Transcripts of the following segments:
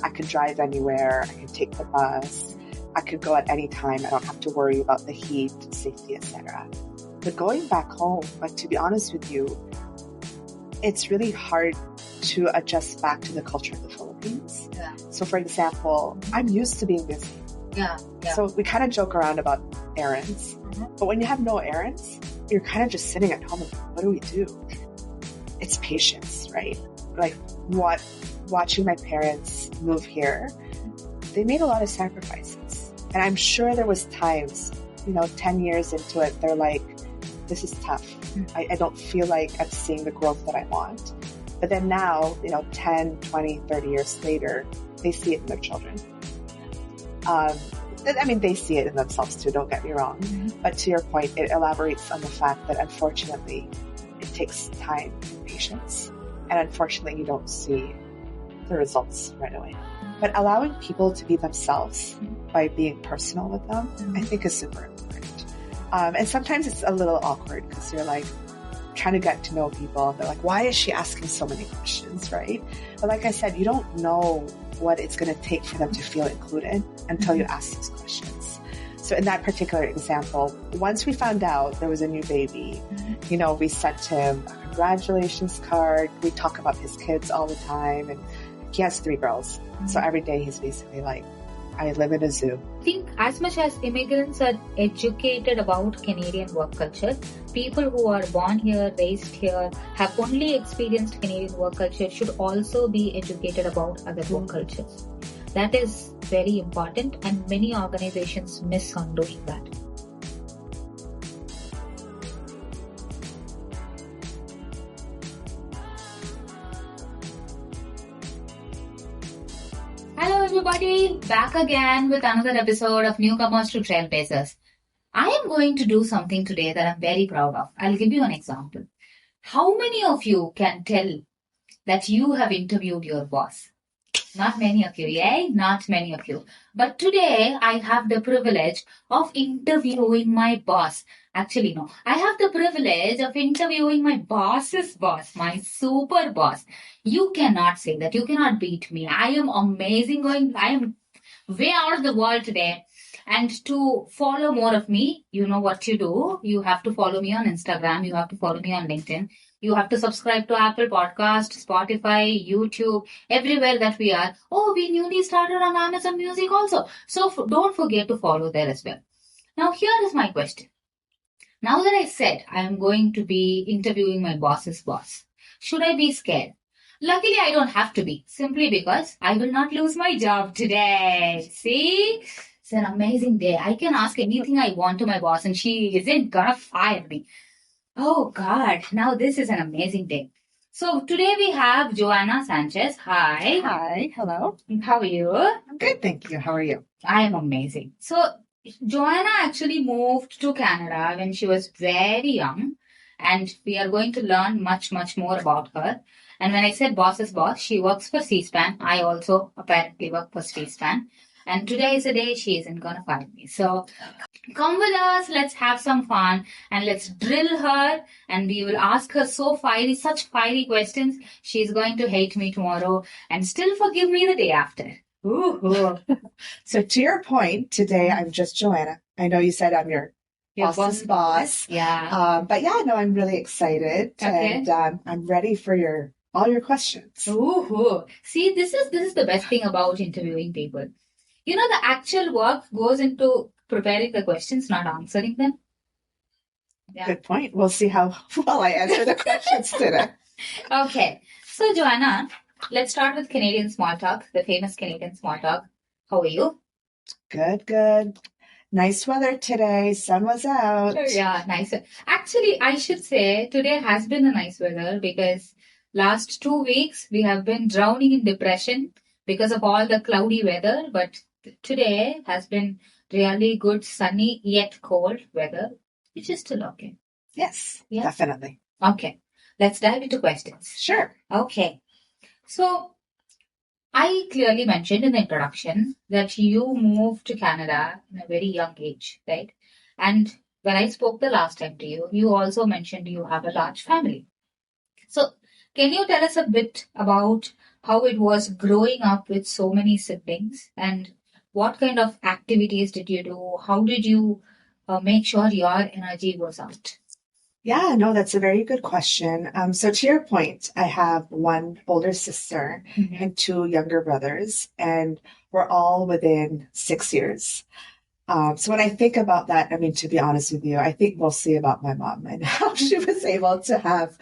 I could drive anywhere. I could take the bus. I could go at any time. I don't have to worry about the heat, safety, etc. But going back home, like, to be honest with you, it's really hard to adjust back to the culture of the Philippines. Yeah. So for example, I'm used to being busy. Yeah. So we kind of joke around about errands. But when you have no errands, you're kind of just sitting at home and what do we do? It's patience, right? Like watching my parents move here, they made a lot of sacrifices. And I'm sure there was times, 10 years into it, they're like, this is tough. I don't feel like I'm seeing the growth that I want. But then now, 10, 20, 30 years later, they see it in their children. They see it in themselves too, don't get me wrong. But to your point, it elaborates on the fact that unfortunately, it takes time and patience. And unfortunately, you don't see the results right away. But allowing people to be themselves by being personal with them, I think is super important. And sometimes it's a little awkward because you're like trying to get to know people. They're like, why is she asking so many questions, right? But like I said, you don't know what it's going to take for them to feel included until you ask those questions. So in that particular example, once we found out there was a new baby, we sent him a congratulations card. We talk about his kids all the time, and he has 3 girls. So every day he's basically like, I live in a zoo. I think as much as immigrants are educated about Canadian work culture, people who are born here, raised here, have only experienced Canadian work culture should also be educated about other work cultures. That is very important, and many organizations miss on doing that. Hello everybody, back again with another episode of Newcomers to Trailblazers. I am going to do something today that I'm very proud of. I'll give you an example. How many of you can tell that you have interviewed your boss? Not many of you, yay? Not many of you. But today I have the privilege of interviewing my boss. Actually, no. I have the privilege of interviewing my boss's boss, my super boss. You cannot say that. You cannot beat me. I am amazing. I am way out of the world today. And to follow more of me, you know what you do. You have to follow me on Instagram. You have to follow me on LinkedIn. You have to subscribe to Apple Podcast, Spotify, YouTube, everywhere that we are. Oh, we newly started on Amazon Music also. So don't forget to follow there as well. Now, here is my question. Now that I said I am going to be interviewing my boss's boss, should I be scared? Luckily, I don't have to be, simply because I will not lose my job today. See? It's an amazing day. I can ask anything I want to my boss and she isn't gonna fire me. Oh God, now this is an amazing day. So today we have Joanna Sanchez. Hi. Hi, hello. How are you? I'm good, thank you. How are you? I am amazing. So Joanna actually moved to Canada when she was very young, and we are going to learn much, much more about her. And when I said boss's boss, she works for C-SPAN. I also apparently work for C-SPAN. And today is the day she isn't going to fire me. So come with us, let's have some fun, and let's drill her, and we will ask her such fiery questions. She's going to hate me tomorrow and still forgive me the day after. Ooh. So to your point, today I'm just Joanna. I know you said I'm your boss's boss. Yeah. But yeah, no, I'm really excited. Okay. And I'm ready for all your questions. Ooh. See, this is the best thing about interviewing people. You know, the actual work goes into preparing the questions, not answering them. Yeah. Good point. We'll see how well I answer the questions today. Okay. So, Joanna, let's start with Canadian small talk, the famous Canadian small talk. How are you? Good. Nice weather today. Sun was out. Yeah, nice. Actually, I should say today has been a nice weather because last 2 weeks we have been drowning in depression because of all the cloudy weather. But today has been really good, sunny yet cold weather, which is still okay. Yes, Yeah. definitely. Okay, let's dive into questions. Sure. Okay, so I clearly mentioned in the introduction that you moved to Canada in a very young age, right? And when I spoke the last time to you, you also mentioned you have a large family. So can you tell us a bit about how it was growing up with so many siblings, and what kind of activities did you do? How did you make sure your energy was out? Yeah, no, that's a very good question. So to your point, I have one older sister and two younger brothers, and we're all within 6 years. So when I think about that, I mean, to be honest with you, I think mostly about my mom and how she was able to have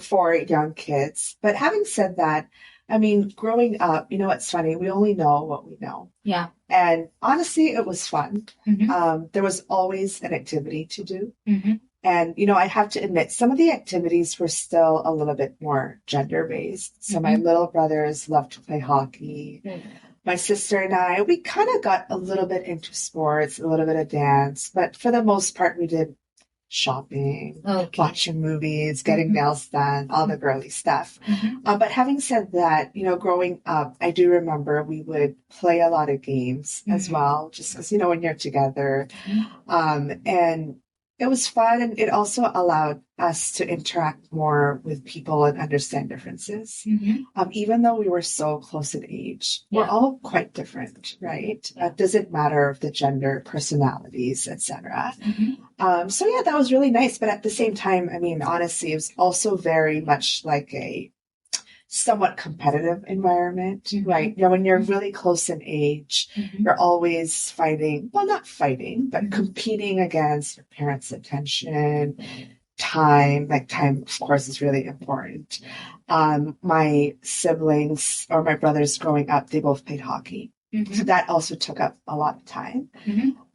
four young kids. But having said that, I mean, growing up, it's funny, we only know what we know. Yeah. And honestly, it was fun. There was always an activity to do. And, I have to admit, some of the activities were still a little bit more gender-based. So my little brothers loved to play hockey. My sister and I, we kind of got a little bit into sports, a little bit of dance, but for the most part, we did shopping, watching movies, getting nails done, all the girly stuff. But having said that, growing up, I do remember we would play a lot of games as well, just because, when you're together. And it was fun, and it also allowed us to interact more with people and understand differences. Even though we were so close in age, we're all quite different, right? It doesn't matter the gender, personalities, etc. So yeah, that was really nice. But at the same time, I mean, honestly, it was also very much like a somewhat competitive environment, right? When you're really close in age, you're always fighting, well, not fighting, but competing against your parents' attention, time. Like time, of course, is really important. My siblings or my brothers growing up, they both played hockey. So that also took up a lot of time.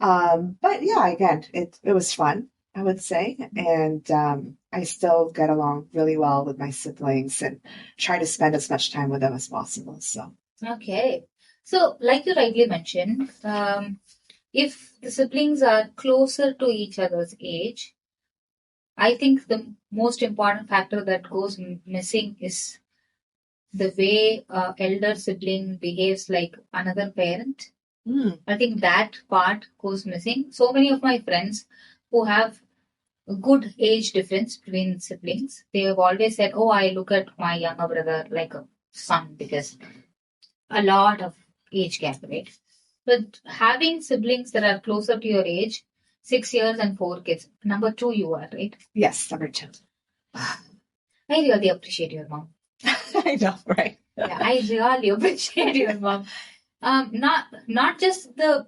But yeah, again, it was fun, I would say. And I still get along really well with my siblings and try to spend as much time with them as possible. So okay. So like you rightly mentioned, if the siblings are closer to each other's age, I think the most important factor that goes missing is the way elder sibling behaves like another parent. I think that part goes missing. So many of my friends who have a good age difference between siblings, they have always said, "Oh, I look at my younger brother like a son," because a lot of age gap, right? But having siblings that are closer to your age, 6 years and 4 kids. Number two, you are, right? Yes, number two. I really appreciate your mom. I know, right? Yeah, I really appreciate your mom. Not just the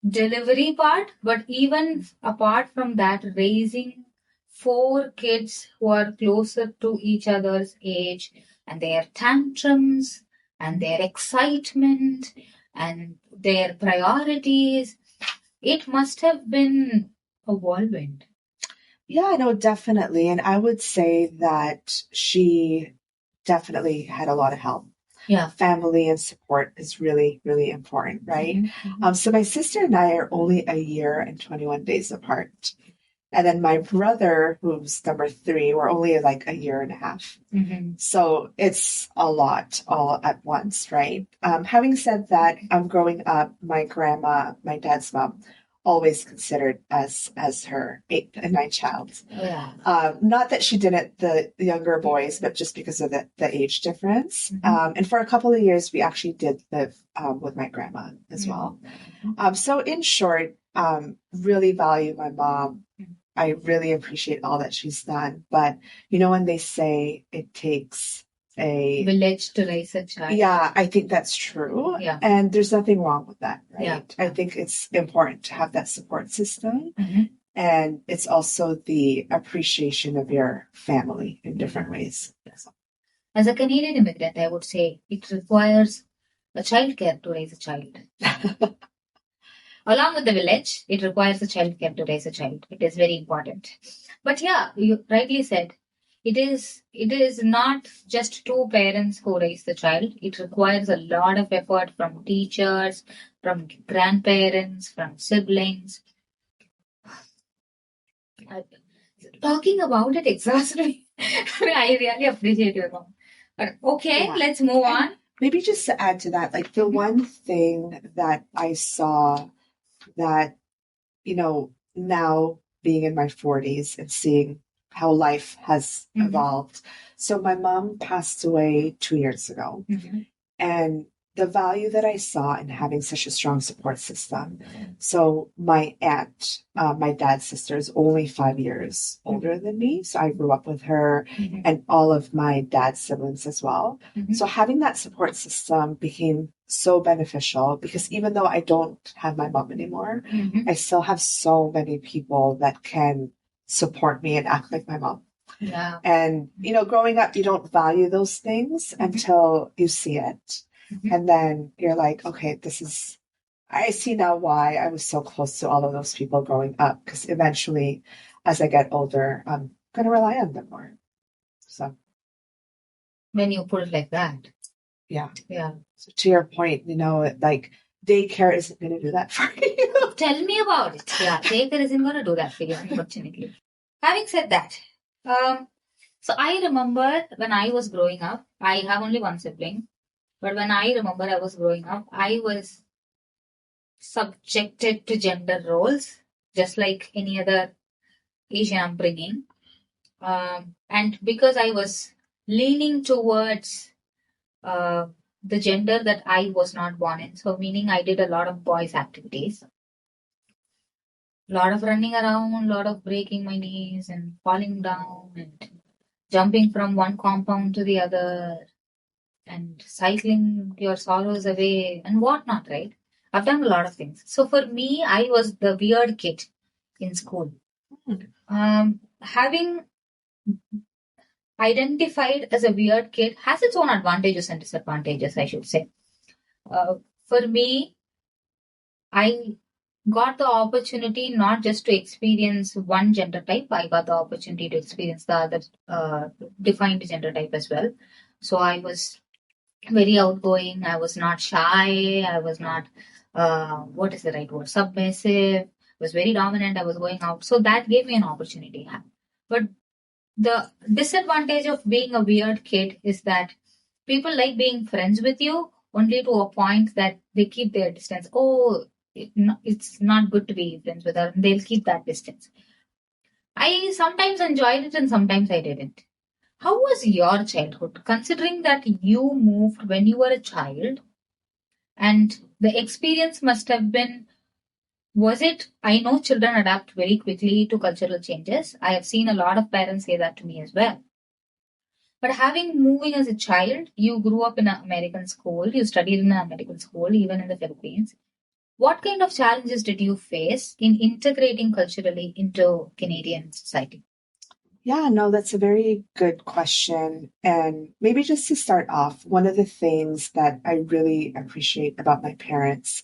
delivery part, but even apart from that, raising 4 kids who are closer to each other's age, and their tantrums and their excitement and their priorities, it must have been a whirlwind. Yeah, no, definitely. And I would say that she definitely had a lot of help. Yeah. Family and support is really, really important, right? So my sister and I are only a year and 21 days apart. And then my brother, who's number three, we're only like a year and a half. So it's a lot all at once, right? Having said that, growing up, my grandma, my dad's mom, always considered us as her eighth and ninth child. Not that she didn't the younger boys, but just because of the age difference. And for a couple of years, we actually did live with my grandma as well. So in short, really value my mom. I really appreciate all that she's done. But, when they say it takes a village to raise a child. Yeah, I think that's true. Yeah. And there's nothing wrong with that, right? Yeah. I think it's important to have that support system. And it's also the appreciation of your family in different ways. As a Canadian immigrant, I would say it requires a childcare to raise a child. Along with the village, it requires a childcare to raise a child. It is very important. But yeah, you rightly said, it is not just two parents who raise the child. It requires a lot of effort from teachers, from grandparents, from siblings. Talking about it exhausts me. I really appreciate your mom. But okay, let's move on. Maybe just to add to that, like the one thing that I saw that, now being in my 40s and seeing how life has evolved. So my mom passed away 2 years ago. And the value that I saw in having such a strong support system. So my aunt, my dad's sister, is only 5 years older than me. So I grew up with her and all of my dad's siblings as well. So having that support system became so beneficial because even though I don't have my mom anymore, I still have so many people that can support me and act like my mom. Yeah. And, growing up, you don't value those things until you see it. And then you're like, okay, I see now why I was so close to all of those people growing up. Because eventually, as I get older, I'm going to rely on them more. So. When you put it like that. Yeah. Yeah. So to your point, like daycare isn't going to do that for you. Tell me about it. Yeah. Daycare isn't going to do that for you, unfortunately. Having said that, so I remember when I was growing up, I have only one sibling. But when I remember I was growing up, I was subjected to gender roles, just like any other Asian upbringing. And because I was leaning towards the gender that I was not born in, so meaning I did a lot of boys' activities, a lot of running around, a lot of breaking my knees and falling down and jumping from one compound to the other and cycling your sorrows away and whatnot, right? I've done a lot of things. So for me, I was the weird kid in school. Having identified as a weird kid has its own advantages and disadvantages, I should say. For me, I got the opportunity not just to experience one gender type, I got the opportunity to experience the other defined gender type as well. So I was very outgoing. I was not shy. I was not, what is the right word? Submissive. I was very dominant. I was going out. So that gave me an opportunity. But the disadvantage of being a weird kid is that people like being friends with you only to a point that they keep their distance. Oh, it's not good to be friends with her. They'll keep that distance. I sometimes enjoyed it and sometimes I didn't. How was your childhood, considering that you moved when you were a child and the experience must have been, I know children adapt very quickly to cultural changes. I have seen a lot of parents say that to me as well. But moving as a child, you grew up in an American school, you studied in an American school, even in the Philippines. What kind of challenges did you face in integrating culturally into Canadian society? Yeah, no, that's a very good question. And maybe just to start off, one of the things that I really appreciate about my parents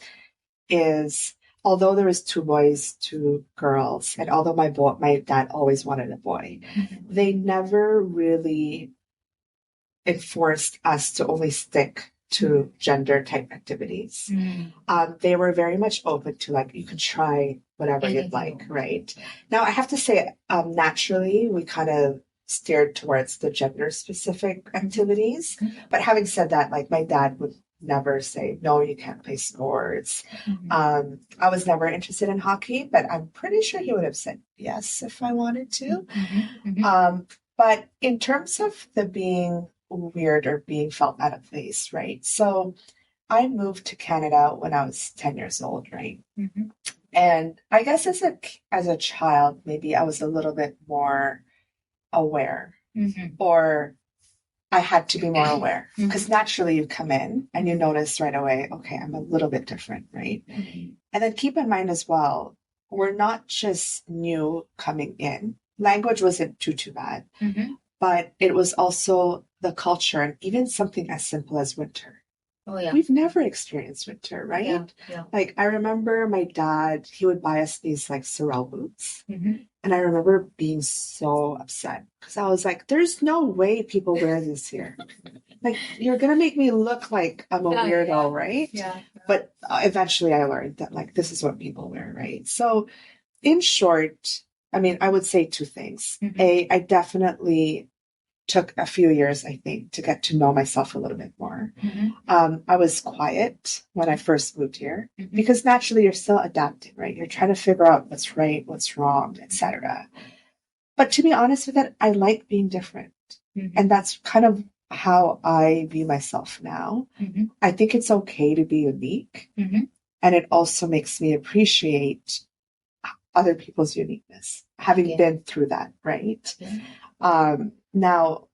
is although there was 2 boys, 2 girls, and although my dad always wanted a boy, they never really enforced us to only stick to gender type activities. They were very much open to like, you could try whatever you'd like, right? Now, I have to say, naturally, we kind of steered towards the gender specific activities. But having said that, like my dad would never say, no, you can't play sports. I was never interested in hockey, but I'm pretty sure he would have said yes if I wanted to. But in terms of the being weird or being felt out of place, right? So I moved to Canada when I was 10 years old, right? And I guess as a child, maybe I was a little bit more aware, or I had to be more aware because naturally you come in and you notice right away, okay, I'm a little bit different, right? And then keep in mind as well, we're not just new coming in. Language wasn't too bad, but it was also the culture and even something as simple as winter. Oh, yeah. We've never experienced winter, right? Yeah. Like I remember my dad, he would buy us these like Sorel boots. And I remember being so upset because I was like, there's no way people wear this here. Like, you're going to make me look like I'm a weirdo, right? Yeah. But eventually I learned that like, this is what people wear, right? So in short, I mean, I would say 2 things. I definitely took a few years, I think, to get to know myself a little bit more. I was quiet when I first moved here because naturally you're still adapting, right? You're trying to figure out what's right, what's wrong, etc. But to be honest with it, I like being different. And that's kind of how I view myself now. I think it's okay to be unique. And it also makes me appreciate other people's uniqueness, having been through that, right? Now,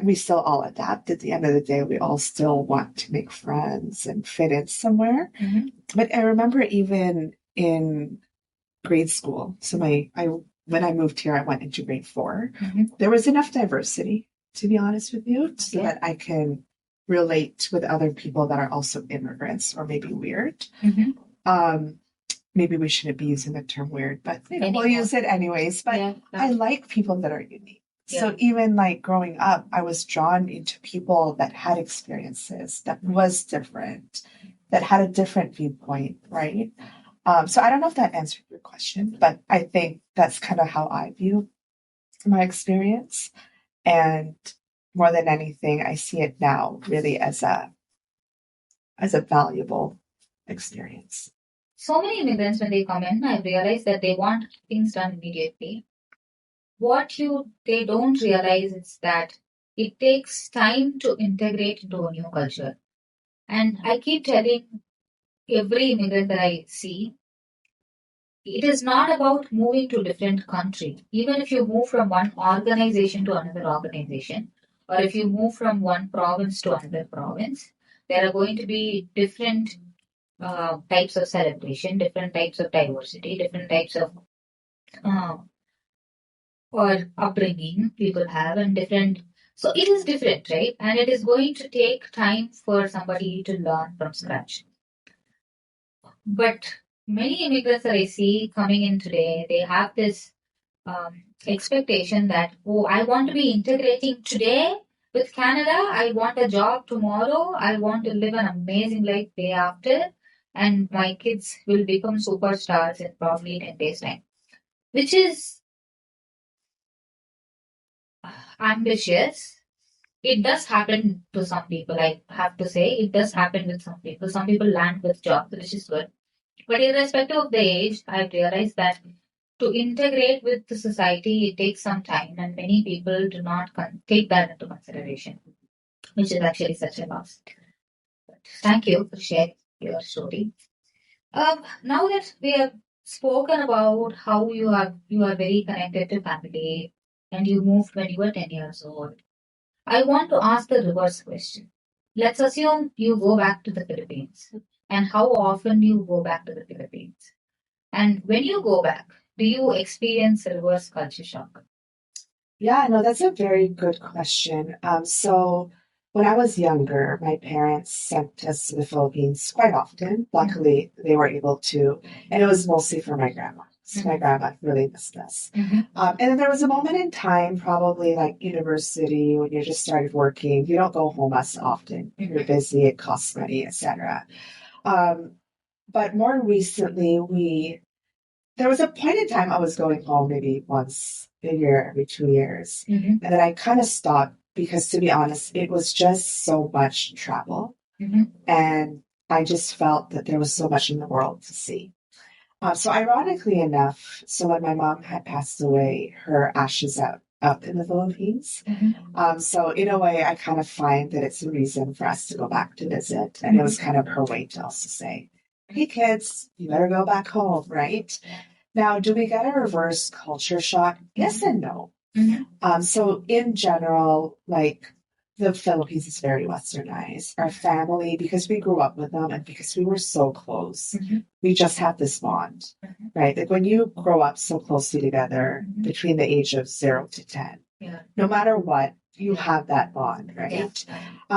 we still all adapt. At the end of the day, we all still want to make friends and fit in somewhere. But I remember even in grade school, so when I moved here, I went into grade 4. There was enough diversity, to be honest with you, so that I can relate with other people that are also immigrants or maybe weird. Maybe we shouldn't be using the term weird, but we'll use it anyways. But I like people that are unique. So even like growing up, I was drawn into people that had experiences, that was different, that had a different viewpoint, right? So I don't know if that answered your question, but I think that's kind of how I view my experience. And more than anything, I see it now really as a valuable experience. So many immigrants, when they come in, I realize that they want things done immediately. What they don't realize is that it takes time to integrate into a new culture. And I keep telling every immigrant that I see, it is not about moving to a different country. Even if you move from one organization to another organization, or if you move from one province to another province, there are going to be different types of celebration, different types of diversity, different types of or upbringing people have, and different. So it is different, right? And it is going to take time for somebody to learn from scratch. But many immigrants that I see coming in today, they have this expectation that, oh, I want to be integrating today with Canada. I want a job tomorrow. I want to live an amazing life day after. And my kids will become superstars in probably 10 days' time, which is ambitious. It does happen to some people, I have to say. It does happen with some people. Some people land with jobs, which is good. But irrespective of the age, I've realized that to integrate with the society, it takes some time, and many people do not take that into consideration, which is actually such a loss. But thank you for sharing your story. Now that we have spoken about how you are very connected to family and you moved when you were 10 years old, I want to ask the reverse question. Let's assume you go back to the Philippines, and how often you go back to the Philippines. And when you go back, do you experience a reverse culture shock? Yeah, no, that's a very good question. So when I was younger, my parents sent us to the Philippines quite often. Luckily, they were able to, and it was mostly for my grandma. So my grandma really missed us. And then there was a moment in time, probably like university, when you just started working. You don't go home as often. You're busy, it costs money, etc. But more recently, there was a point in time I was going home maybe once a year, every 2 years. And then I kind of stopped because, to be honest, it was just so much travel. And I just felt that there was so much in the world to see. So ironically enough, so when my mom had passed away, her ashes up in the Philippines. So in a way, I kind of find that it's a reason for us to go back to visit. And it was kind of her way to also say, hey kids, you better go back home, right? Now, do we get a reverse culture shock? Yes and no. So in general, like the Philippines is very westernized. Our family, because we grew up with them and because we were so close, we just have this bond, right? Like when you grow up so closely together between the age of 0 to 10, no matter what, you have that bond, right?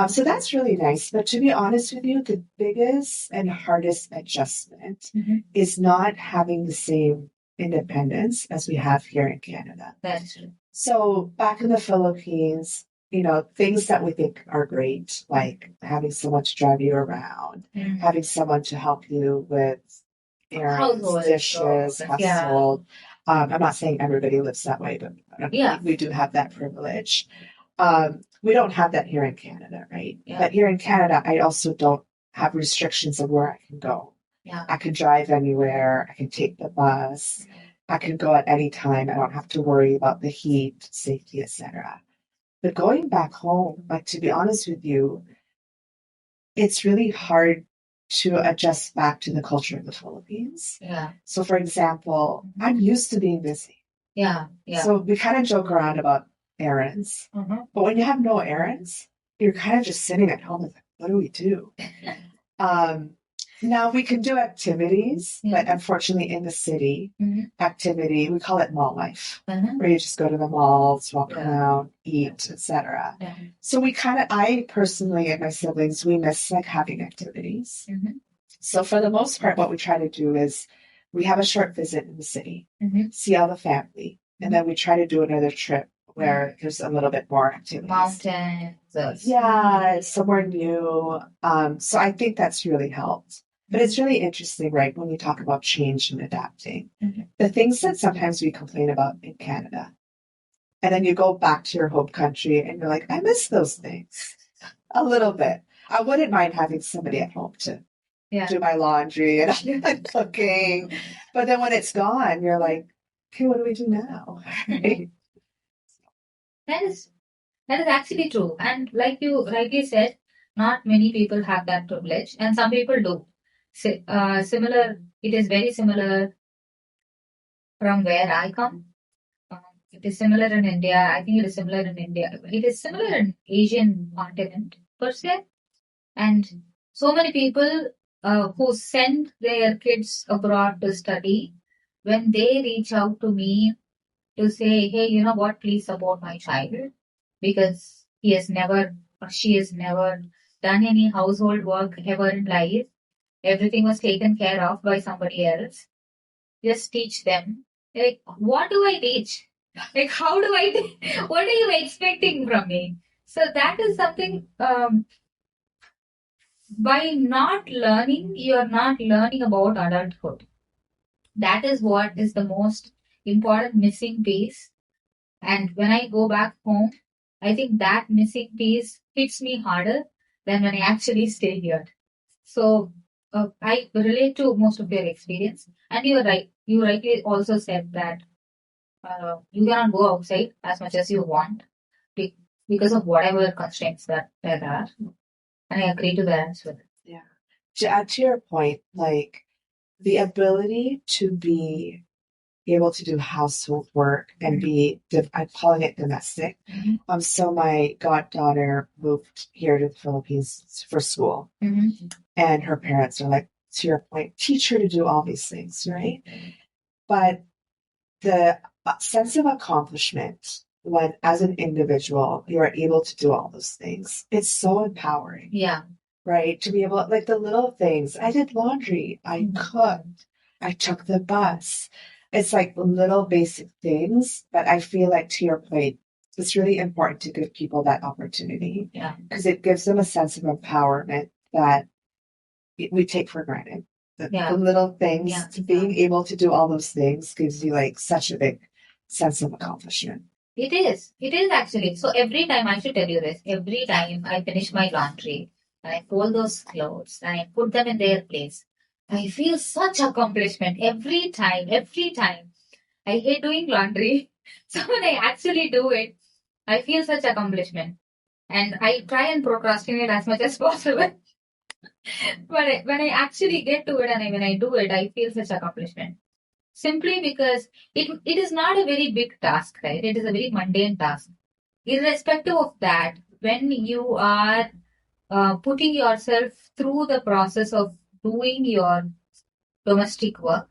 So that's really nice. But to be honest with you, the biggest and hardest adjustment is not having the same independence as we have here in Canada. That's true. So back in the Philippines, things that we think are great, like having someone to drive you around, having someone to help you with errands, dishes, household. I'm not saying everybody lives that way, but we do have that privilege. We don't have that here in Canada, right? But here in Canada, I also don't have restrictions of where I can go. I can drive anywhere. I can take the bus. I can go at any time. I don't have to worry about the heat, safety, etc. But going back home, like to be honest with you, it's really hard to adjust back to the culture of the Philippines. Yeah. So, for example, I'm used to being busy. Yeah. Yeah. So we kind of joke around about errands. But when you have no errands, you're kind of just sitting at home. Like, what do we do? Now we can do activities, but unfortunately in the city, activity, we call it mall life, where you just go to the malls, walk around, eat, etc. So I personally and my siblings, we miss like having activities. So for the most part, what we try to do is we have a short visit in the city, see all the family, and then we try to do another trip where there's a little bit more activities. Mountains. Yeah, somewhere new. So I think that's really helped. But it's really interesting, right, when you talk about change and adapting. The things that sometimes we complain about in Canada, and then you go back to your home country and you're like, I miss those things a little bit. I wouldn't mind having somebody at home to do my laundry and cooking. But then when it's gone, you're like, okay, what do we do now? Right? That is actually true. And like you rightly said, not many people have that privilege, and some people do. Similar, it is very similar from where I come. It is similar in India. I think it is similar in India. It is similar in Asian continent per se. And so many people who send their kids abroad to study, when they reach out to me to say, hey, you know what, please support my child because he has never or she has never done any household work ever in life. Everything was taken care of by somebody else. Just teach them. Like, what do I teach? Like, how do I what are you expecting from me? So that is something, by not learning, you are not learning about adulthood. That is what is the most important missing piece. And when I go back home, I think that missing piece hits me harder than when I actually stay here. So I relate to most of your experience. And you're right. You rightly also said that you cannot go outside as much as you want because of whatever constraints that there are. And I agree to that as well. Yeah. To add to your point, like the ability to be able to do household work and be, I'm calling it domestic. So my goddaughter moved here to the Philippines for school, and her parents are like, to your point, teach her to do all these things, right? But the sense of accomplishment when, as an individual, you are able to do all those things, it's so empowering. Yeah. Right? To be able, like the little things. I did laundry. I cooked. I took the bus. It's like little basic things, but I feel like, to your point, it's really important to give people that opportunity. Yeah. Because it gives them a sense of empowerment that we take for granted. The little things, being able to do all those things gives you like such a big sense of accomplishment. It is. It is actually. So every time, I should tell you this, every time I finish my laundry and I fold those clothes and I put them in their place, I feel such accomplishment every time, every time. I hate doing laundry. So when I actually do it, I feel such accomplishment. And I try and procrastinate as much as possible. But when I actually get to it and when I do it, I feel such accomplishment. Simply because it is not a very big task, right? It is a very mundane task. Irrespective of that, when you are putting yourself through the process of doing your domestic work,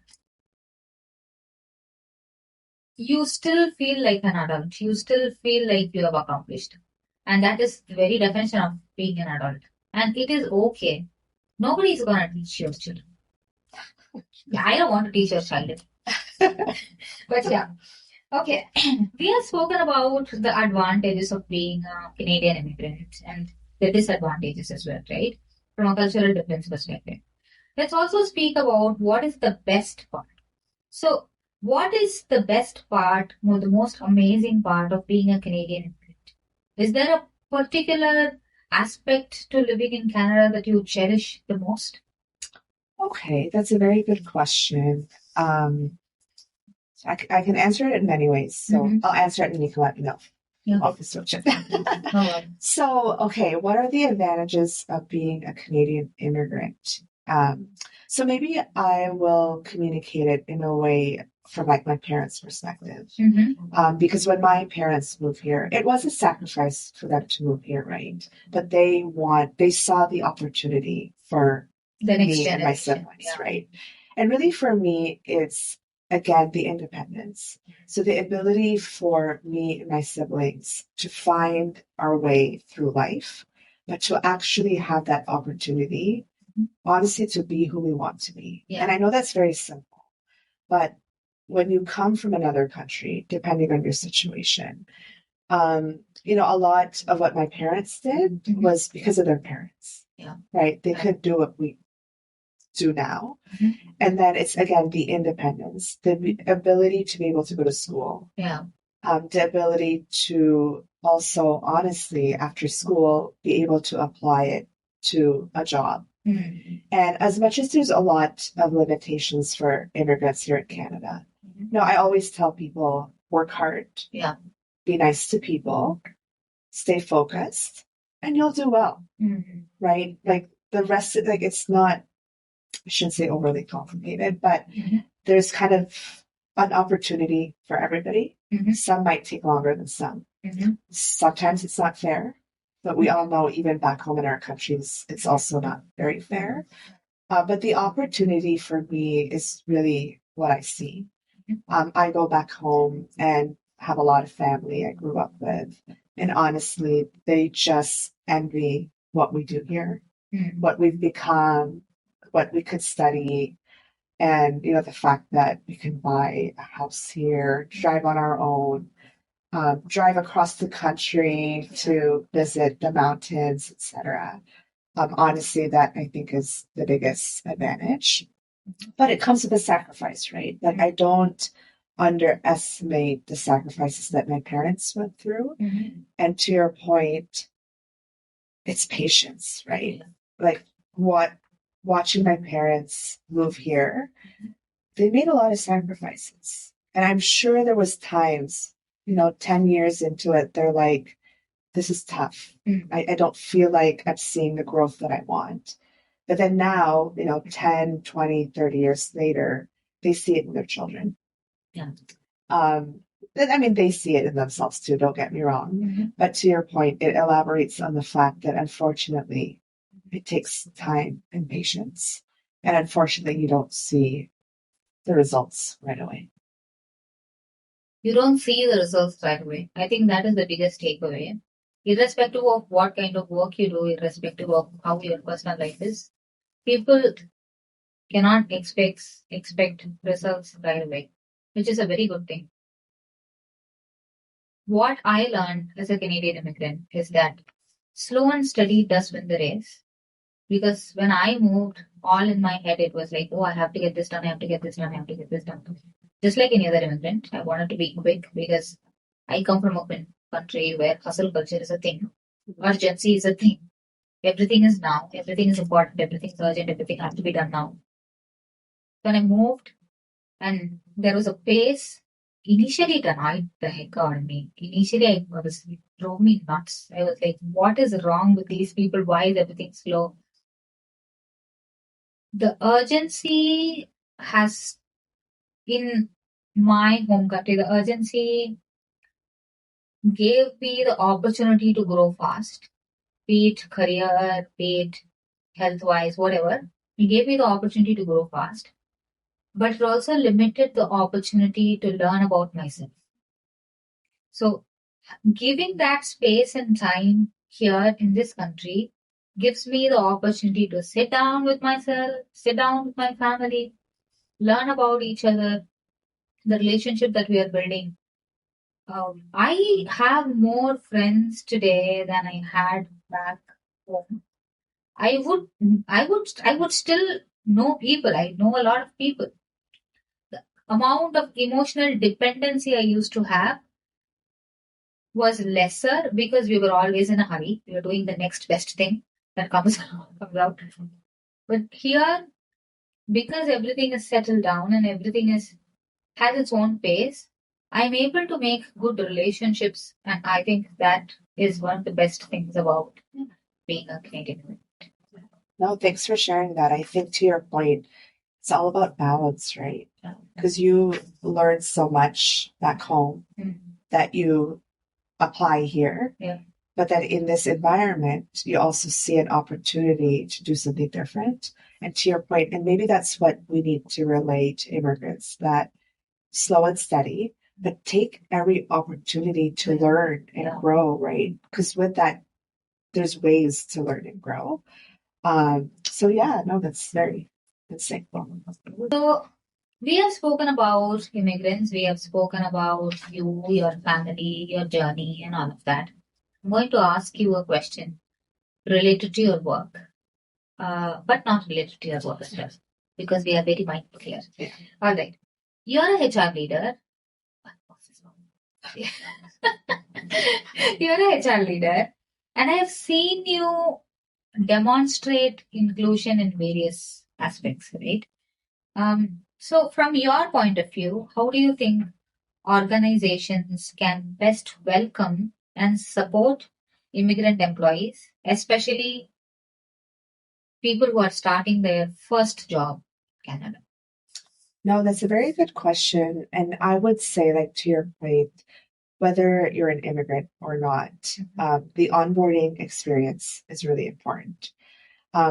you still feel like an adult. You still feel like you have accomplished. And that is the very definition of being an adult. And it is okay. Nobody is going to teach your children. I don't want to teach your child. But yeah. Okay. We have spoken about the advantages of being a Canadian immigrant and the disadvantages as well, right? From a cultural difference perspective. Let's also speak about what is the best part. So, what is the best part or the most amazing part of being a Canadian immigrant? Is there a particular aspect to living in Canada that you cherish the most? Okay, that's a very good question. So I can answer it in many ways. So I'll answer it and you can let me know. Yeah. Off the switch. So, okay, what are the advantages of being a Canadian immigrant? So maybe I will communicate it in a way from like my parents' perspective. Because when my parents moved here, it was a sacrifice for them to move here, right? But they saw the opportunity for The next me and my siblings, right? And really for me, it's again the independence. So the ability for me and my siblings to find our way through life, but to actually have that opportunity, honestly, to be who we want to be. Yeah. And I know that's very simple, but when you come from another country, depending on your situation, a lot of what my parents did was because of their parents. Yeah. Right? They could do what we do now. And then it's again the independence, the ability to be able to go to school. Yeah. The ability to also, honestly, after school, be able to apply it to a job. And as much as there's a lot of limitations for immigrants here in Canada, I always tell people, work hard. Yeah. Be nice to people, stay focused, and you'll do well. Right? Like the rest, like it's not, I shouldn't say overly complicated, but there's kind of an opportunity for everybody. Some might take longer than some. Sometimes it's not fair, but we all know even back home in our countries, it's also not very fair. But the opportunity for me is really what I see. I go back home and have a lot of family I grew up with. And honestly, they just envy what we do here, what we've become, what we could study. And, the fact that we can buy a house here, drive on our own, drive across the country to visit the mountains, etc. Honestly, that I think is the biggest advantage. But it comes with a sacrifice, right? Like I don't underestimate the sacrifices that my parents went through. And to your point, it's patience, right? Like watching my parents move here, they made a lot of sacrifices. And I'm sure there was times, 10 years into it, they're like, this is tough. I don't feel like I'm seeing the growth that I want. But then now, 10, 20, 30 years later, they see it in their children. Yeah. They see it in themselves too, don't get me wrong. But to your point, it elaborates on the fact that unfortunately, it takes time and patience. And unfortunately, you don't see the results right away. You don't see the results right away. I think that is the biggest takeaway. Irrespective of what kind of work you do, irrespective of how your personal life is, people cannot expect results right away, which is a very good thing. What I learned as a Canadian immigrant is that slow and steady does win the race. Because when I moved, all in my head, it was like, oh, I have to get this done, I have to get this done, I have to get this done. Just like any other immigrant, I wanted to be quick because I come from a country where hustle culture is a thing. Urgency is a thing. Everything is now. Everything is important. Everything is urgent. Everything has to be done now. When I moved and there was a pace, initially it annoyed the heck out of me. Initially, it drove me nuts. I was like, what is wrong with these people? Why is everything slow? The urgency has, in my home country, the urgency gave me the opportunity to grow fast, be it career, be it health-wise, whatever. It gave me the opportunity to grow fast, but it also limited the opportunity to learn about myself. So giving that space and time here in this country gives me the opportunity to sit down with myself, sit down with my family, learn about each other, the relationship that we are building. I have more friends today than I had back home. I would still know people. I know a lot of people. The amount of emotional dependency I used to have was lesser because we were always in a hurry. We were doing the next best thing that comes out. But here, because everything is settled down and everything is has its own pace. I'm able to make good relationships, and I think that is one of the best things about being a Canadian. No, thanks for sharing that. I think to your point, it's all about balance, right? Because you learn so much back home that you apply here. Yeah. But that in this environment, you also see an opportunity to do something different. And to your point, and maybe that's what we need to relay to immigrants, that slow and steady, but take every opportunity to learn and grow, right? Because with that, there's ways to learn and grow. So yeah, no, that's very insightful. So we have spoken about immigrants, we have spoken about you, your family, your journey, and all of that. I'm going to ask you a question related to your work, but not related to your work as well, because we are very mindful here. Yeah. All right. You're a HR leader. You're a HR leader, and I have seen you demonstrate inclusion in various aspects, right? So, from your point of view, how do you think organizations can best welcome and support immigrant employees, especially people who are starting their first job in Canada? No, that's a very good question. And I would say, like, to your point, whether you're an immigrant or not, the onboarding experience is really important.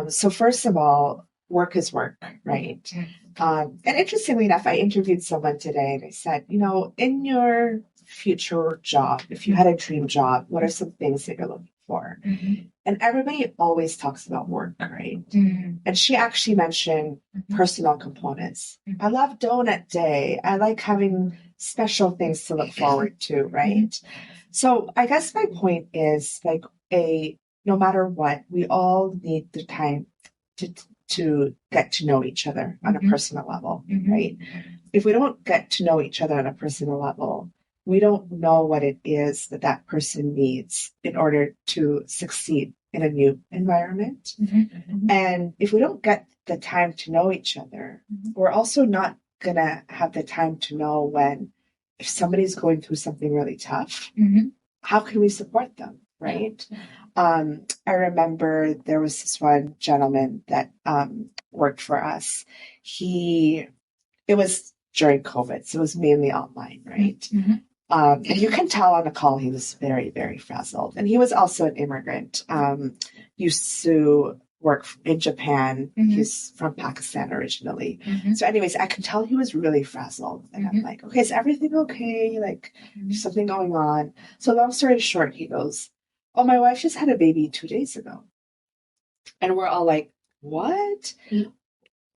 So first of all, work is work, right? And interestingly enough, I interviewed someone today and I said, in your future job, if you had a dream job, what are some things that you're looking for? And everybody always talks about work, right? And she actually mentioned personal components. I love donut day. I like having special things to look forward to, right? So I guess my point is no matter what, we all need the time to get to know each other on a personal level, right? If we don't get to know each other on a personal level, we don't know what it is that person needs in order to succeed in a new environment. And if we don't get the time to know each other, we're also not going to have the time to know if somebody's going through something really tough, how can we support them, right? I remember there was this one gentleman that worked for us. It was during COVID, so it was mainly online, right? And you can tell on the call he was very, very frazzled. And he was also an immigrant. Used to work in Japan. He's from Pakistan originally. So anyways, I could tell he was really frazzled. And I'm like, okay, is everything okay? Like, there's something going on. So long story short, he goes, oh, my wife just had a baby 2 days ago. And we're all like, what? And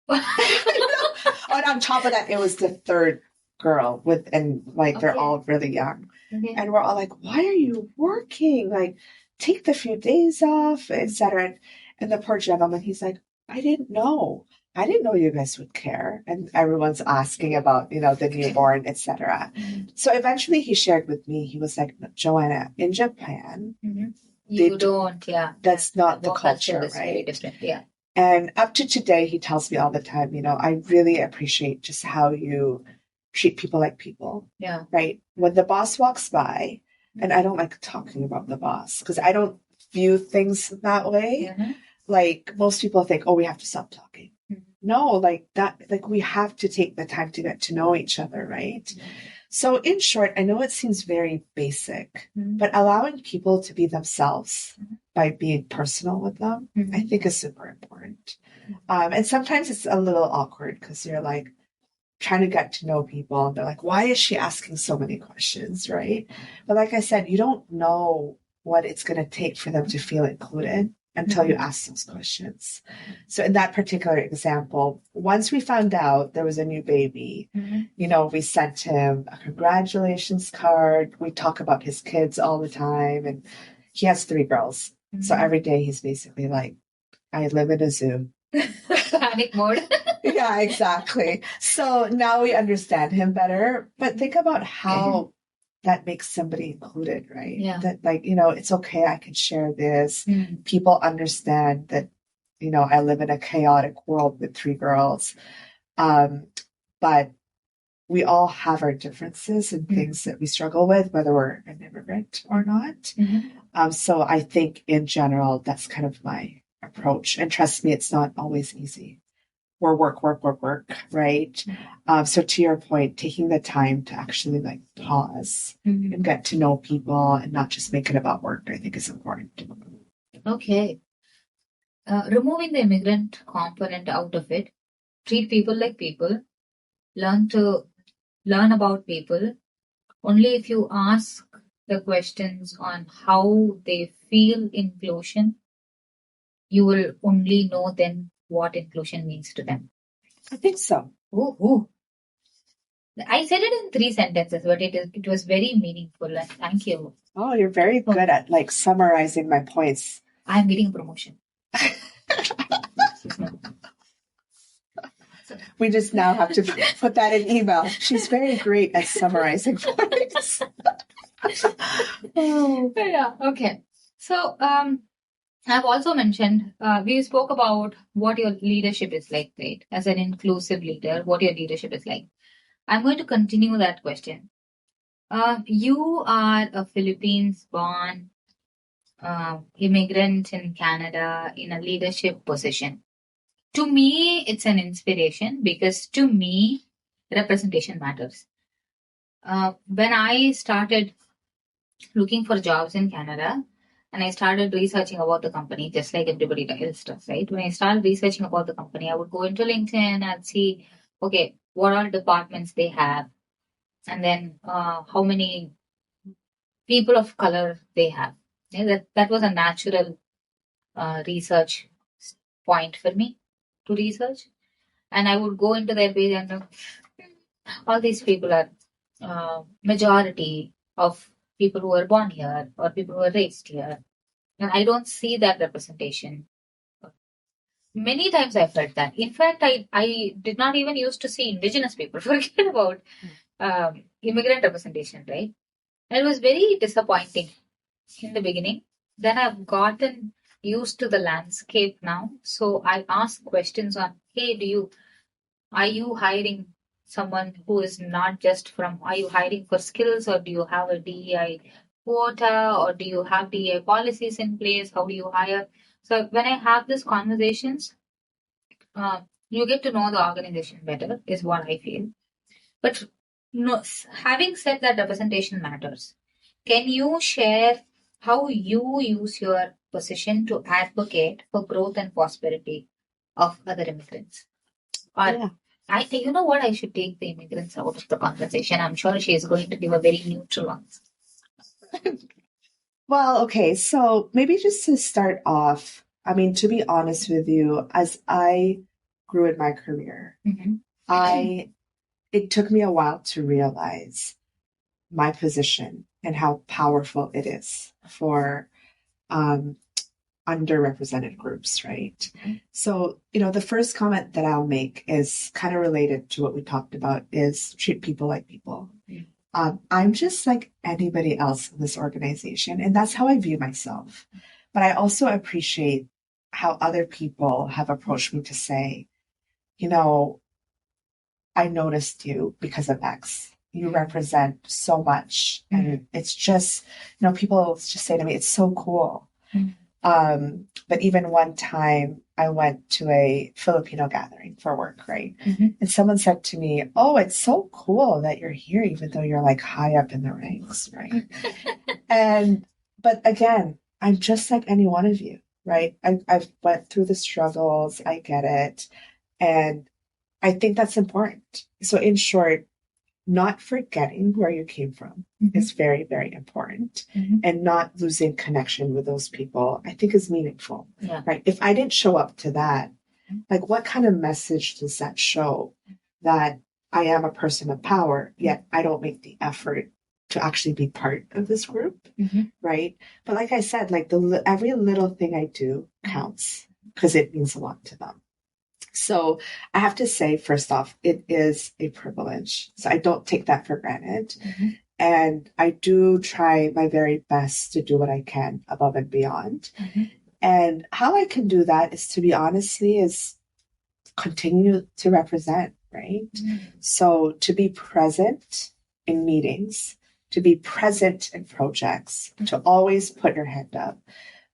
on top of that, it was the third girl they're all really young. And we're all like, why are you working? Like, take the few days off, etc. And the poor gentleman, he's like, I didn't know. I didn't know you guys would care. And everyone's asking about, the newborn, etc. So eventually he shared with me, he was like, Joanna, in Japan, that's not the culture, right? Very different, yeah. And up to today, he tells me all the time, I really appreciate just how you treat people like people. Yeah. Right? When the boss walks by, and I don't like talking about the boss because I don't view things that way. Like most people think, oh, we have to stop talking. No, we have to take the time to get to know each other, right? So in short, I know it seems very basic, but allowing people to be themselves by being personal with them, I think is super important. And sometimes it's a little awkward because you're like trying to get to know people and they're like, why is she asking so many questions, right? But like I said, you don't know what it's going to take for them to feel included until you ask those questions. So in that particular example, once we found out there was a new baby, we sent him a congratulations card. We talk about his kids all the time. And he has 3 girls. So every day he's basically like, I live in a zoo. Panic mode. Yeah, exactly. So now we understand him better. But think about how that makes somebody included, right? Yeah. That it's okay, I can share this. People understand that, I live in a chaotic world with 3 girls. But we all have our differences and things that we struggle with, whether we're an immigrant or not. So I think in general, that's kind of my approach. And trust me, it's not always easy. We're work, right? So to your point, taking the time to actually like pause and get to know people and not just make it about work, I think is important. Okay. Removing the immigrant component out of it, treat people like people, learn about people. Only if you ask the questions on how they feel inclusion, you will only know then what inclusion means to them. I think so. Ooh. I said it in 3 sentences, but it was very meaningful. And thank you. Oh, you're very good at like summarizing my points. I'm getting a promotion. We just now have to put that in email. She's very great at summarizing points. Yeah. Okay. So, I've also mentioned, we spoke about what your leadership is like, right? As an inclusive leader, what your leadership is like. I'm going to continue that question. You are a Philippines-born immigrant in Canada in a leadership position. To me, it's an inspiration because to me, representation matters. When I started looking for jobs in Canada, and I started researching about the company, just like everybody else does, right? When I started researching about the company, I would go into LinkedIn and see, okay, what all departments they have, and then how many people of color they have. Yeah, that was a natural research point for me to research. And I would go into their page and all these people are majority of people who are born here or people who are raised here. And I don't see that representation. Many times I felt that. In fact, I did not even used to see indigenous people. Forget about immigrant representation, right? And it was very disappointing in the beginning. Then I've gotten used to the landscape now. So I ask questions on, hey, are you hiring someone who is not just from, are you hiring for skills or do you have a DEI quota or do you have DEI policies in place? How do you hire? So when I have these conversations, you get to know the organization better, is what I feel. But no, having said that representation matters, can you share how you use your position to advocate for growth and prosperity of other immigrants? Or you know what? I should take the immigrants out of the conversation. I'm sure she is going to give a very neutral answer. Well, okay. So maybe just to start off, I mean, to be honest with you, as I grew in my career, it took me a while to realize my position and how powerful it is for underrepresented groups, right? So, the first comment that I'll make is kind of related to what we talked about, is treat people like people. I'm just like anybody else in this organization, and that's how I view myself. But I also appreciate how other people have approached me to say, I noticed you because of X. You represent so much. And it's just, people just say to me, it's so cool. But even one time I went to a Filipino gathering for work, right? And someone said to me, oh, it's so cool that you're here, even though you're like high up in the ranks, right? But again, I'm just like any one of you, right? I've went through the struggles. I get it. And I think that's important. So in short, not forgetting where you came from is very, very important. And not losing connection with those people, I think, is meaningful, right? If I didn't show up to that, like, what kind of message does that show that I am a person of power, yet I don't make the effort to actually be part of this group, right? But like I said, like every little thing I do counts because it means a lot to them. So I have to say, first off, it is a privilege. So I don't take that for granted. And I do try my very best to do what I can above and beyond. And how I can do that is, to be honestly, is continue to represent, right? So to be present in meetings, to be present in projects, to always put your hand up,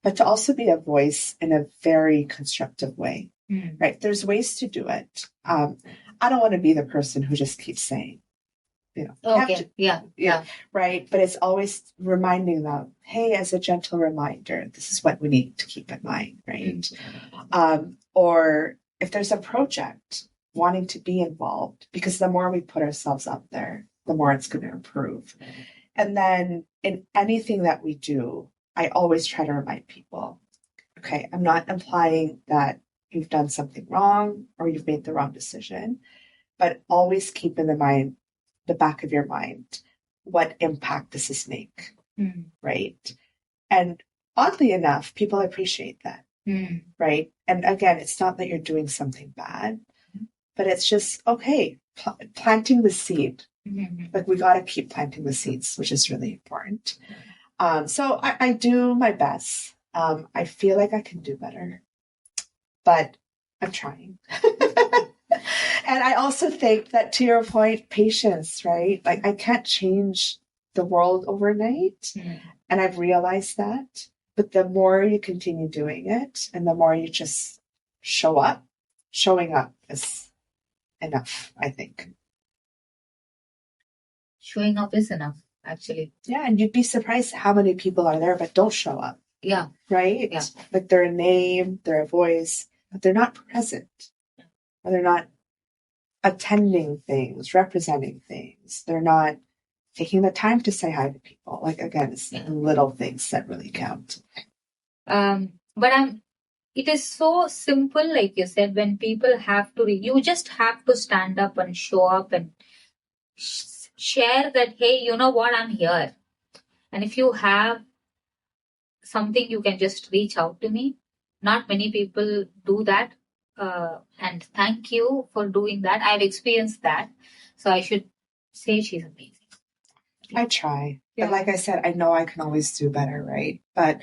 but to also be a voice in a very constructive way, right? There's ways to do it. I don't want to be the person who just keeps saying, Okay. Yeah. right. But it's always reminding them, hey, as a gentle reminder, this is what we need to keep in mind, right? Or if there's a project, wanting to be involved, because the more we put ourselves up there, the more it's going to improve. And then in anything that we do, I always try to remind people, okay, I'm not implying that you've done something wrong or you've made the wrong decision, but always keep in the back of your mind, what impact does this make, right? And oddly enough, people appreciate that, right? And again, it's not that you're doing something bad, but it's just, okay, planting the seed. Like we got to keep planting the seeds, which is really important. So I do my best. I feel like I can do better, but I'm trying. And I also think that, to your point, patience, right? Like I can't change the world overnight. And I've realized that. But the more you continue doing it and the more you just showing up is enough, I think. Showing up is enough, actually. Yeah, and you'd be surprised how many people are there but don't show up. Yeah. Right? Yeah. Like they're a name, they're a voice, but they're not present. Or they're not attending things, representing things. They're not taking the time to say hi to people. Like, again, it's little things that really count. But it is so simple, like you said, when people have to, you just have to stand up and show up and share that, hey, you know what, I'm here. And if you have something, you can just reach out to me. Not many people do that. And thank you for doing that. I've experienced that. So I should say she's amazing. I try. Yeah. But like I said, I know I can always do better, right? But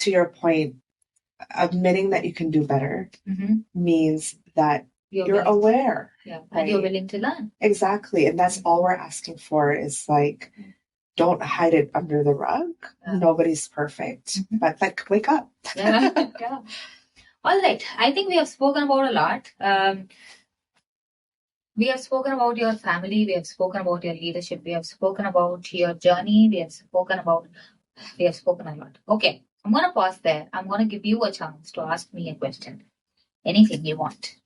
to your point, admitting that you can do better means that you're aware. Yeah. Right? And you're willing to learn. Exactly. And that's all we're asking for is like, don't hide it under the rug. Nobody's perfect. But like, wake up. Yeah. All right. I think we have spoken about a lot. We have spoken about your family. We have spoken about your leadership. We have spoken about your journey. We have spoken a lot. Okay. I'm going to pause there. I'm going to give you a chance to ask me a question. Anything you want.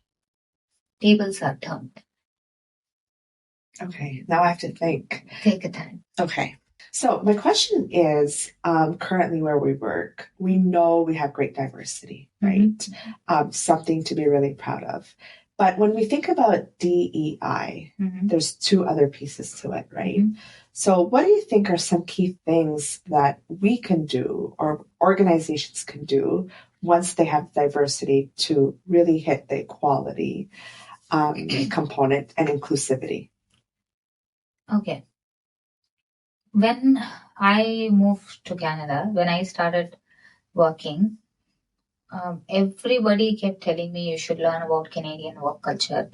Tables are turned. Okay. Now I have to think. Take a time. Okay. So my question is, currently where we work, we know we have great diversity, right? Something to be really proud of. But when we think about DEI, there's two other pieces to it, right? So what do you think are some key things that we can do or organizations can do once they have diversity to really hit the equality component and inclusivity? Okay. When I moved to Canada, when I started working, everybody kept telling me you should learn about Canadian work culture.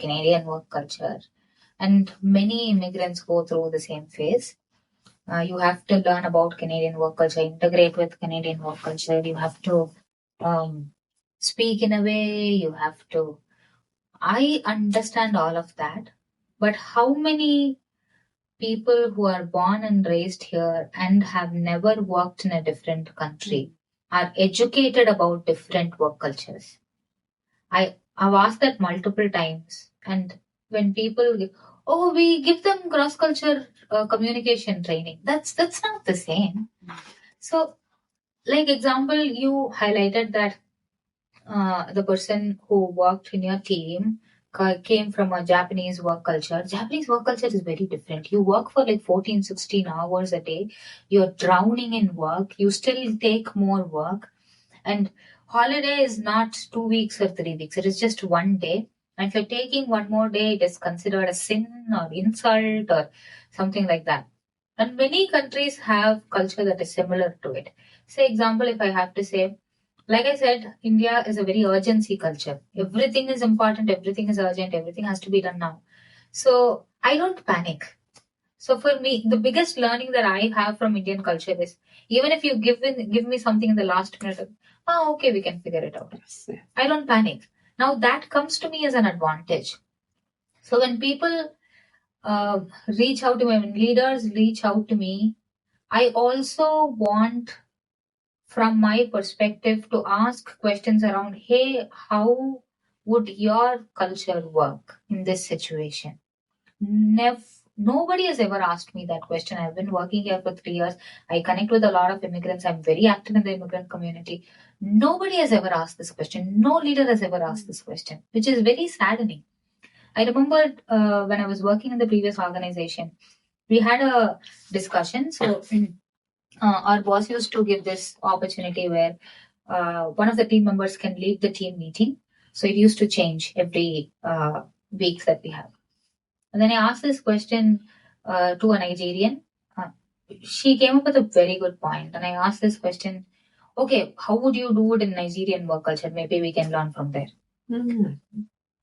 And many immigrants go through the same phase. You have to learn about Canadian work culture, integrate with Canadian work culture. You have to speak in a way. You have to. I understand all of that. But how many people who are born and raised here and have never worked in a different country are educated about different work cultures? I've asked that multiple times. And when people, we give them cross-culture communication training. That's not the same. So, like example, you highlighted that the person who worked in your team came from a Japanese work culture. Japanese work culture is very different. You work for like 14, 16 hours a day. You're drowning in work. You still take more work. And holiday is not 2 weeks or 3 weeks. It is just one day. And if you're taking one more day, it is considered a sin or insult or something like that. And many countries have culture that is similar to it. Say example, if I have to say, like I said, India is a very urgency culture. Everything is important. Everything is urgent. Everything has to be done now. So I don't panic. So for me, the biggest learning that I have from Indian culture is, even if you give me something in the last minute, okay, we can figure it out. Yes. I don't panic. Now that comes to me as an advantage. So when people reach out to me, when leaders reach out to me, I also want, from my perspective, to ask questions around, hey, how would your culture work in this situation? Nobody has ever asked me that question. I've been working here for 3 years. I connect with a lot of immigrants. I'm very active in the immigrant community. Nobody has ever asked this question. No leader has ever asked this question, which is very saddening. I remember when I was working in the previous organization, we had a discussion. So our boss used to give this opportunity where one of the team members can lead the team meeting. So it used to change every week that we have. And then I asked this question to a Nigerian. She came up with a very good point. And I asked this question, okay, how would you do it in Nigerian work culture? Maybe we can learn from there. Mm.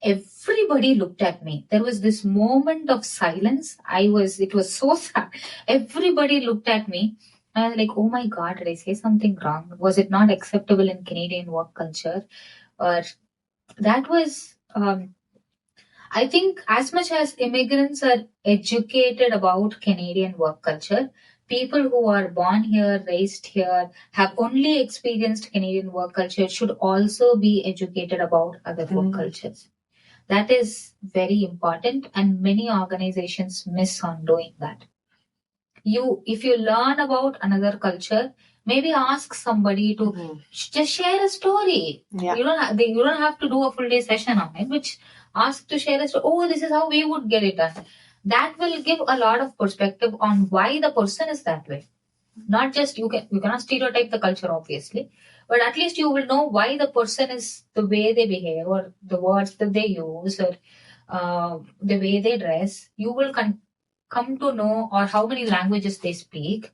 Everybody looked at me. There was this moment of silence. It was so sad. Everybody looked at me. I was like, oh my God, did I say something wrong? Was it not acceptable in Canadian work culture? Or that was, I think, as much as immigrants are educated about Canadian work culture, people who are born here, raised here, have only experienced Canadian work culture should also be educated about other work cultures. That is very important, and many organizations miss on doing that. If you learn about another culture, maybe ask somebody to just share a story. Yeah. You don't have to do a full day session on it, which ask to share a story. Oh, this is how we would get it done. That will give a lot of perspective on why the person is that way. Not just you cannot stereotype the culture, obviously, but at least you will know why the person is the way they behave, or the words that they use, or the way they dress. You will come to know, or how many languages they speak.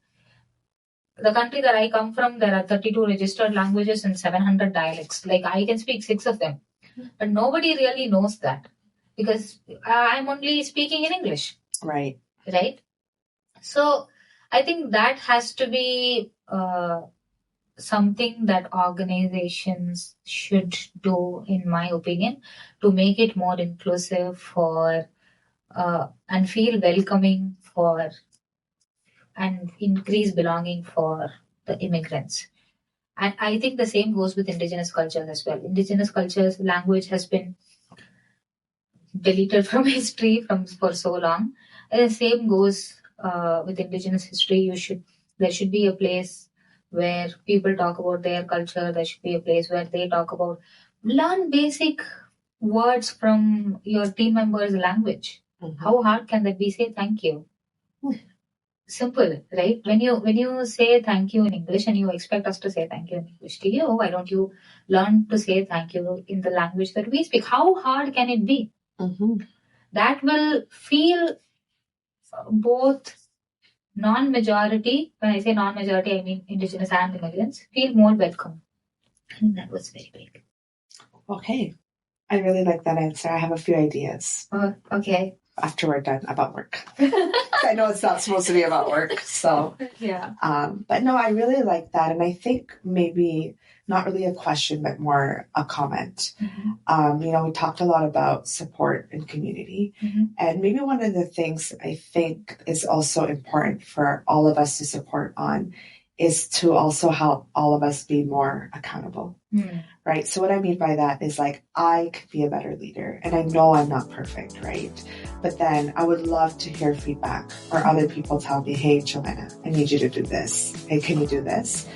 The country that I come from, there are 32 registered languages and 700 dialects. Like, I can speak 6 of them, but nobody really knows that because I'm only speaking in English. Right. So I think that has to be something that organizations should do, in my opinion, to make it more inclusive for and feel welcoming for and increase belonging for the immigrants. And I think the same goes with indigenous cultures as well. Indigenous cultures, language has been deleted from history for so long. And the same goes with indigenous history. There should be a place where people talk about their culture. There should be a place where they talk about, learn basic words from your team members' language. How hard can that be? Say thank you. Simple, right? When you say thank you in English and you expect us to say thank you in English to you, why don't you learn to say thank you in the language that we speak? How hard can it be? That will feel both non-majority, when I say non-majority, I mean indigenous and immigrants, feel more welcome. And that was very big. Okay. I really like that answer. I have a few ideas. Okay. After we're done about work. I know it's not supposed to be about work. So, yeah. But no, I really like that. And I think maybe not really a question, but more a comment. We talked a lot about support and community. And maybe one of the things I think is also important for all of us to support on is to also help all of us be more accountable. Right? So what I mean by that is, like, I could be a better leader, and I know I'm not perfect, right? But then I would love to hear feedback or other people tell me, hey, Joanna, I need you to do this. Hey, can you do this?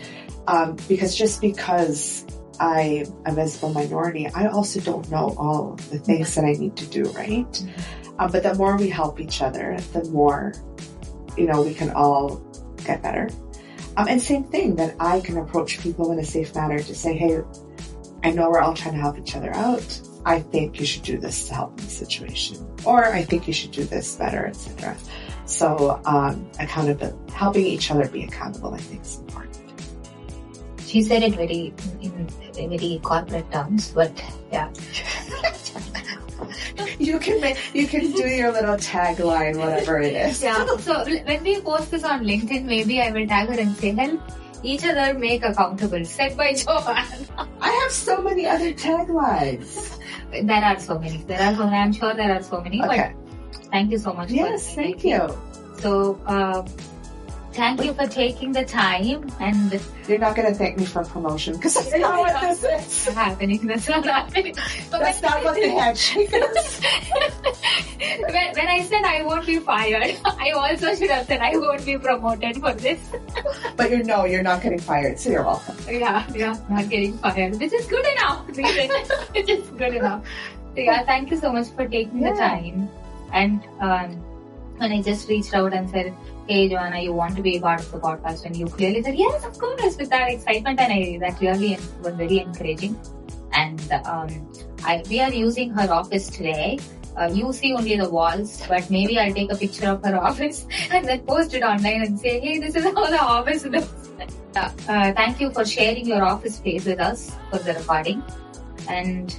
Because I'm a visible minority, I also don't know all the things that I need to do, right? But the more we help each other, the more, we can all get better. And same thing, that I can approach people in a safe manner to say, hey, I know we're all trying to help each other out. I think you should do this to help in the situation. Or I think you should do this better, etc. So accountability, helping each other be accountable, I think is important. She said it in very corporate terms, but yeah. You can do your little tagline, whatever it is. Yeah. So when we post this on LinkedIn, maybe I will tag her and say, help each other make accountable. Said by Joanna. I have so many other taglines. There are so many. I'm sure there are so many. Okay. But thank you so much. Yes, thank you. So, thank you for taking the time, and you're not going to thank me for promotion because that's not what this is happening. That's not happening. But that's not what the handshake is. When I said I won't be fired, I also should have said I won't be promoted for this. But you're not getting fired, so you're welcome. Yeah, not getting fired, which is good enough. Which is good enough. So yeah, thank you so much for taking the time. And when I just reached out and said, hey Joanna, you want to be a part of the podcast, and you clearly said yes, of course, with that excitement, and that really was very encouraging. And we are using her office today. You see only the walls, but maybe I'll take a picture of her office and then post it online and say, hey, this is how the office looks. Thank you for sharing your office space with us for the recording. And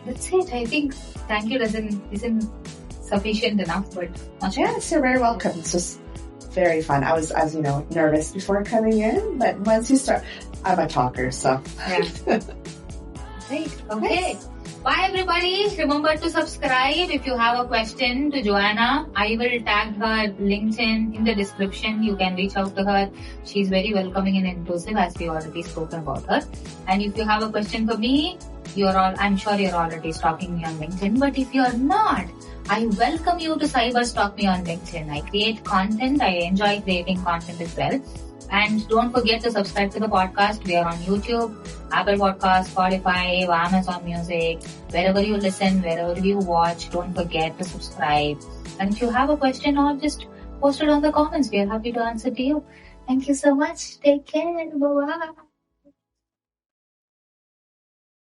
that's it. I think thank you isn't sufficient enough, but yes, you're very welcome. It's just very fun. I was, as you know, nervous before coming in, but once you start, I'm a talker, so. Yeah. Great. Okay. Yes. Bye everybody. Remember to subscribe. If you have a question to Joanna, I will tag her LinkedIn in the description. You can reach out to her. She's very welcoming and inclusive, as we already spoken about her. And if you have a question for me, I'm sure you're already stalking me on LinkedIn. But if you're not, I welcome you to cyber stalk me on LinkedIn. I create content. I enjoy creating content as well. And don't forget to subscribe to the podcast. We are on YouTube, Apple Podcasts, Spotify, Amazon Music, wherever you listen, wherever you watch. Don't forget to subscribe. And if you have a question, or just post it on the comments. We are happy to answer to you. Thank you so much. Take care. Bye-bye.